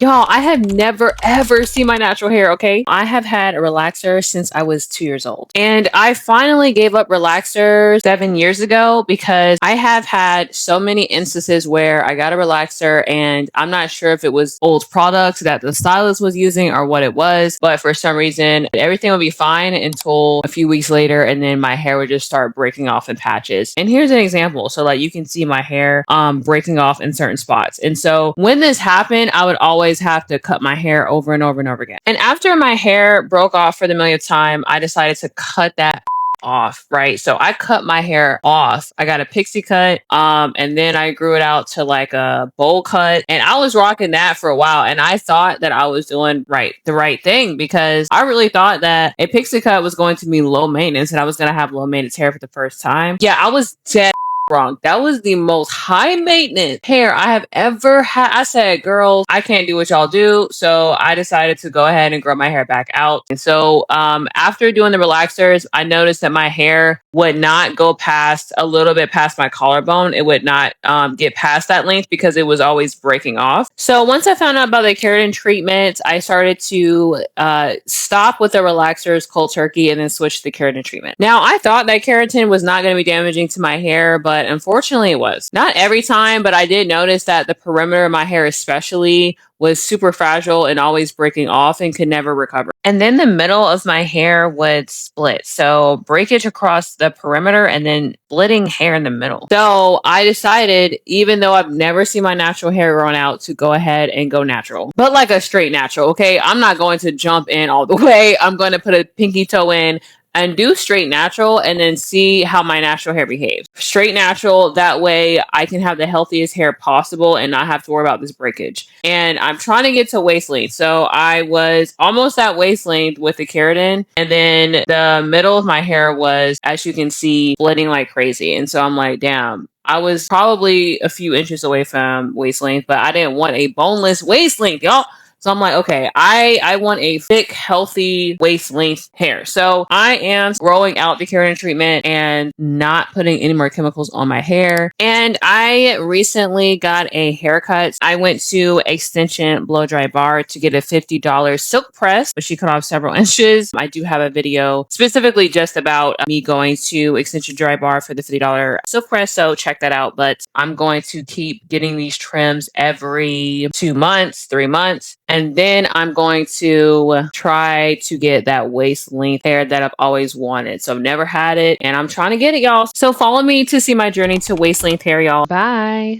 Y'all, I have never ever seen my natural hair, okay? I have had a relaxer since I was 2 years old. And I finally gave up relaxers 7 years ago because I have had so many instances where I got a relaxer and I'm not sure if it was old products that the stylist was using or what it was, but for some reason, everything would be fine until a few weeks later, and then my hair would just start breaking off in patches. And here's an example. So like you can see my hair breaking off in certain spots. And so when this happened, I would always have to cut my hair over and over and over again. And after my hair broke off for the millionth time, I decided to cut that off, right? So I cut my hair off. I got a pixie cut, and then I grew it out to like a bowl cut, and I was rocking that for a while. And I thought that I was doing the right thing, because I really thought that a pixie cut was going to be low maintenance, and I was going to have low maintenance hair for the first time. Yeah, I was dead wrong. That was the most high maintenance hair I have ever had. I said, girls, I can't do what y'all do. So I decided to go ahead and grow my hair back out. And so after doing the relaxers, I noticed that my hair would not go past a little bit past my collarbone. It would not get past that length because it was always breaking off. So once I found out about the keratin treatment, I started to stop with the relaxers cold turkey and then switch to the keratin treatment. Now, I thought that keratin was not going to be damaging to my hair, but unfortunately it was. Not every time, but I did notice that the perimeter of my hair especially was super fragile and always breaking off and could never recover. And then the middle of my hair would split. So breakage across the perimeter and then splitting hair in the middle. So I decided, even though I've never seen my natural hair growing out, to go ahead and go natural. But like a straight natural, okay? I'm not going to jump in all the way. I'm going to put a pinky toe in and do straight natural and then see how my natural hair behaves. Straight natural, that way I can have the healthiest hair possible and not have to worry about this breakage. And I'm trying to get to waist length. So I was almost at waist length with the keratin, and then the middle of my hair was, as you can see, splitting like crazy. And so I'm like, damn, I was probably a few inches away from waist length, but I didn't want a boneless waist length, y'all. So I'm like, okay, I want a thick, healthy waist length hair. So I am growing out the keratin treatment and not putting any more chemicals on my hair. And I recently got a haircut. I went to Extension Blow Dry Bar to get a $50 silk press, but she cut off several inches. I do have a video specifically just about me going to Extension Dry Bar for the $50 silk press. So check that out. But I'm going to keep getting these trims every 2 months, 3 months. And then I'm going to try to get that waist length hair that I've always wanted. So I've never had it and I'm trying to get it, y'all. So follow me to see my journey to waist length hair, y'all. Bye.